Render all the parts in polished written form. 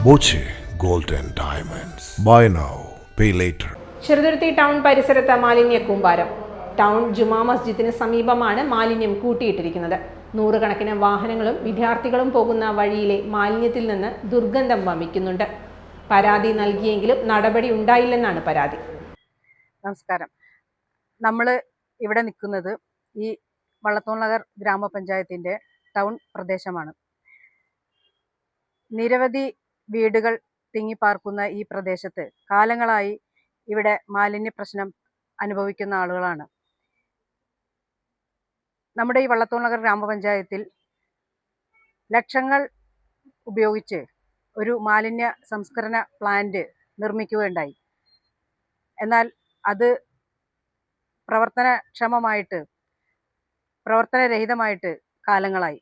Boche gold and diamonds. Buy now pay later. Cheruthuruthy town പരിസരത്ത് മാലിന്യ കൂമ്പാരം. Town ജുമാ മസ്ജിദിന് സമീപമാണ് മാലിന്യം കൂട്ടിയിട്ടിരിക്കുന്നത്. നൂറുകണക്കിന് വാഹനങ്ങളും വിദ്യാർത്ഥികളും പോകുന്ന വഴിയിലെ മാലിന്യത്തിൽ നിന്ന് ദുർഗന്ധം വമിക്കുന്നുണ്ട്. പരാതി നൽകിയെങ്കിലും നടപടി ഉണ്ടായില്ലെന്നാണ് പരാതി. നമസ്കാരം. നമ്മൾ ഇവിടെ നിൽക്കുന്നത് ഈ വള്ളത്തോൾ നഗർ ഗ്രാമപഞ്ചായത്തിൻ്റെ ടൗൺ പ്രദേശമാണ്. നിരവധി വീടുകൾ തിങ്ങിപ്പാർക്കുന്ന ഈ പ്രദേശത്ത് കാലങ്ങളായി ഇവിടെ മാലിന്യ പ്രശ്നം അനുഭവിക്കുന്ന ആളുകളാണ്. നമ്മുടെ ഈ വള്ളത്തോൾ നഗർ ഗ്രാമപഞ്ചായത്തിൽ ലക്ഷങ്ങൾ ഉപയോഗിച്ച് ഒരു മാലിന്യ സംസ്കരണ പ്ലാന്റ് നിർമ്മിക്കുകയുണ്ടായി. എന്നാൽ അത് പ്രവർത്തനരഹിതമായിട്ട് കാലങ്ങളായി.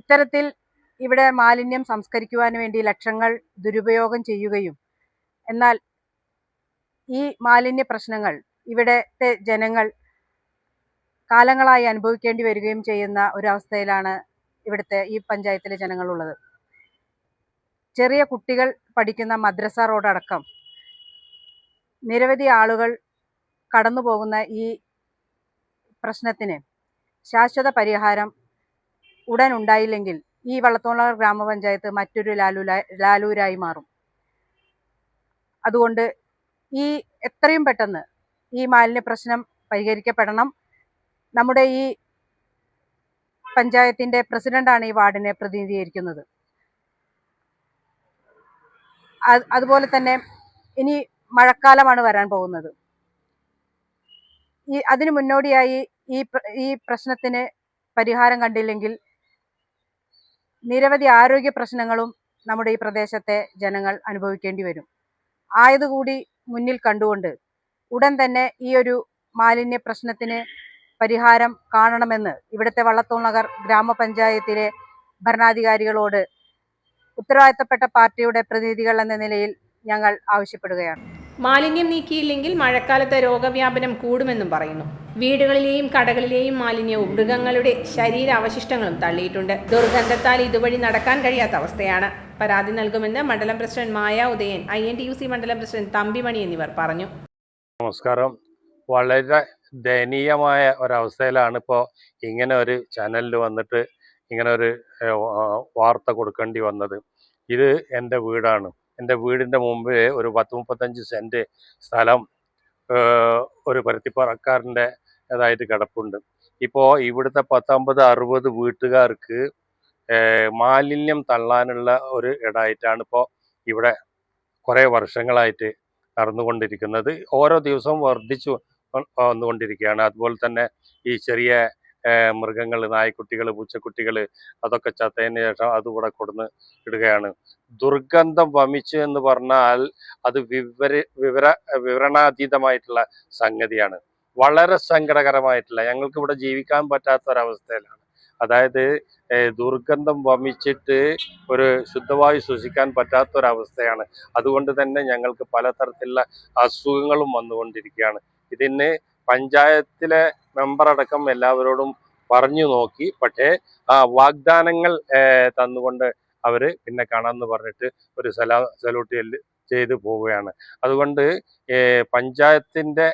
ഇത്തരത്തിൽ ഇവിടെ മാലിന്യം സംസ്കരിക്കുവാൻ വേണ്ടി ലക്ഷങ്ങൾ ദുരുപയോഗം ചെയ്യുകയും എന്നാൽ ഈ മാലിന്യ പ്രശ്നങ്ങൾ ഇവിടുത്തെ ജനങ്ങൾ കാലങ്ങളായി അനുഭവിക്കേണ്ടി വരികയും ചെയ്യുന്ന ഒരവസ്ഥയിലാണ് ഇവിടുത്തെ ഈ പഞ്ചായത്തിലെ ജനങ്ങളുള്ളത്. ചെറിയ കുട്ടികൾ പഠിക്കുന്ന മദ്രസ റോഡടക്കം നിരവധി ആളുകൾ കടന്നു പോകുന്ന ഈ പ്രശ്നത്തിന് ശാശ്വത പരിഹാരം ഉടൻ ഉണ്ടായില്ലെങ്കിൽ ഈ വള്ളത്തോൾ നഗർ ഗ്രാമപഞ്ചായത്ത് മറ്റൊരു ലാലൂരായി മാറും. അതുകൊണ്ട് എത്രയും പെട്ടെന്ന് ഈ മാലിന്യ പ്രശ്നം പരിഹരിക്കപ്പെടണം. നമ്മുടെ ഈ പഞ്ചായത്തിൻ്റെ പ്രസിഡന്റാണ് ഈ വാർഡിനെ പ്രതിനിധീകരിക്കുന്നത്. അതുപോലെ തന്നെ ഇനി മഴക്കാലമാണ് വരാൻ പോകുന്നത്. അതിനു മുന്നോടിയായി ഈ പ്രശ്നത്തിന് പരിഹാരം കണ്ടില്ലെങ്കിൽ നിരവധി ആരോഗ്യ പ്രശ്നങ്ങളും നമ്മുടെ ഈ പ്രദേശത്തെ ജനങ്ങൾ അനുഭവിക്കേണ്ടി വരും. ആയതുകൂടി മുന്നിൽ കണ്ടുകൊണ്ട് ഉടൻ തന്നെ ഈ ഒരു മാലിന്യ പ്രശ്നത്തിന് പരിഹാരം കാണണമെന്ന് ഇവിടുത്തെ വള്ളത്തോൾ നഗർ ഗ്രാമപഞ്ചായത്തിലെ ഭരണാധികാരികളോട് ഉത്തരവാദിത്തപ്പെട്ട പാർട്ടിയുടെ പ്രതിനിധികൾ എന്ന നിലയിൽ ഞങ്ങൾ ആവശ്യപ്പെടുകയാണ്. മാലിന്യം നീക്കിയില്ലെങ്കിൽ മഴക്കാലത്ത് രോഗവ്യാപനം കൂടുമെന്നും പറയുന്നു. വീടുകളിലെയും കടകളിലെയും മാലിന്യവും മൃഗങ്ങളുടെ ശരീരാവശിഷ്ടങ്ങളും തള്ളിയിട്ടുണ്ട്. ദുർഗന്ധത്താൽ ഇതുവഴി നടക്കാൻ കഴിയാത്ത അവസ്ഥയാണ്. പരാതി നൽകുമെന്ന് മണ്ഡലം പ്രസിഡന്റ് മായ ഉദയൻ, INTUC മണ്ഡലം പ്രസിഡന്റ് തമ്പിമണി എന്നിവർ പറഞ്ഞു. നമസ്കാരം. വളരെ ദയനീയമായ ഒരവസ്ഥയിലാണ് ഇപ്പോൾ ഇങ്ങനെ ഒരു ചാനലിൽ വന്നിട്ട് ഇങ്ങനെ ഒരു വാർത്ത കൊടുക്കേണ്ടി വന്നത്. ഇത് എൻ്റെ വീടാണ്. എൻ്റെ വീടിൻ്റെ മുമ്പിൽ ഒരു 10-35 സെൻറ്റ് സ്ഥലം ഒരു പരുത്തിപ്പാറക്കാരൻ്റെ ഇതായിട്ട് കിടപ്പുണ്ട്. ഇപ്പോൾ ഇവിടുത്തെ 50-60 വീട്ടുകാർക്ക് മാലിന്യം തള്ളാനുള്ള ഒരു ഇടമായിട്ടാണ് ഇപ്പോൾ ഇവിടെ കുറേ വർഷങ്ങളായിട്ട് നടന്നുകൊണ്ടിരിക്കുന്നത്. ഓരോ ദിവസവും വർദ്ധിച്ചു വന്നുകൊണ്ടിരിക്കുകയാണ്. അതുപോലെ തന്നെ ഈ ചെറിയ മൃഗങ്ങൾ, നായ്ക്കുട്ടികൾ, പൂച്ചക്കുട്ടികൾ അതൊക്കെ ചത്തതിന് ശേഷം അതിവിടെ കൊടുന്ന് ഇടുകയാണ്. ദുർഗന്ധം വമിച്ചു എന്ന് പറഞ്ഞാൽ അത് വിവരണാതീതമായിട്ടുള്ള സംഗതിയാണ്. വളരെ സങ്കടകരമായിട്ടുള്ള, ഞങ്ങൾക്ക് ഇവിടെ ജീവിക്കാൻ പറ്റാത്തൊരവസ്ഥയിലാണ്. അതായത് ദുർഗന്ധം വമിച്ചിട്ട് ഒരു ശുദ്ധവായു ശ്വസിക്കാൻ പറ്റാത്തൊരവസ്ഥയാണ്. അതുകൊണ്ട് തന്നെ ഞങ്ങൾക്ക് പലതരത്തിലുള്ള അസുഖങ്ങളും വന്നുകൊണ്ടിരിക്കുകയാണ്. ഇതിന് പഞ്ചായത്തിലെ മെമ്പറടക്കം എല്ലാവരോടും പറഞ്ഞു നോക്കി. പക്ഷേ വാഗ്ദാനങ്ങൾ തന്നുകൊണ്ട് അവർ പിന്നെ കാണാമെന്ന് പറഞ്ഞിട്ട് ഒരു സല്യൂട്ട് ചെയ്ത് പോവുകയാണ്. അതുകൊണ്ട് പഞ്ചായത്തിൻ്റെ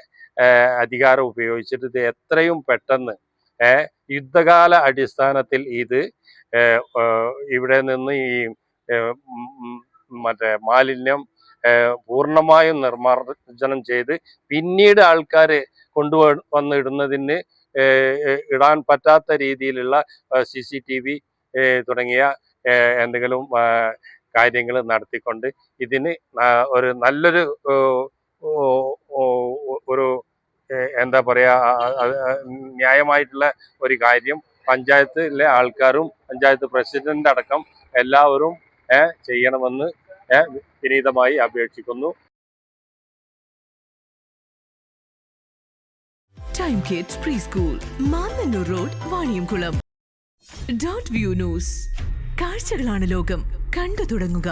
അധികാരം ഉപയോഗിച്ചിട്ട് ഇത് എത്രയും പെട്ടെന്ന് യുദ്ധകാല അടിസ്ഥാനത്തിൽ ഇത് ഇവിടെ നിന്ന് ഈ മാലിന്യം പൂർണ്ണമായും നിർമ്മാർജ്ജനം ചെയ്ത് പിന്നീട് ആൾക്കാർ കൊണ്ടുവന്ന് ഇടുന്നതിന് ഇടാൻ പറ്റാത്ത രീതിയിലുള്ള CCTV തുടങ്ങിയ എന്തെങ്കിലും കാര്യങ്ങൾ നടത്തിക്കൊണ്ട് ഇതിന് ഒരു നല്ലൊരു ഒരു എന്താ പറയുക, ന്യായമായിട്ടുള്ള ഒരു കാര്യം പഞ്ചായത്തിലെ ആൾക്കാരും പഞ്ചായത്ത് പ്രസിഡന്റ് അടക്കം എല്ലാവരും ചെയ്യണമെന്ന് വിനീതമായി അപേക്ഷിക്കുന്നു. Time kids pre school, Mannannur road, Vaniyamkulam. .view news. കാഴ്ചകളാണ് ലോകം. കണ്ടു തുടങ്ങുക.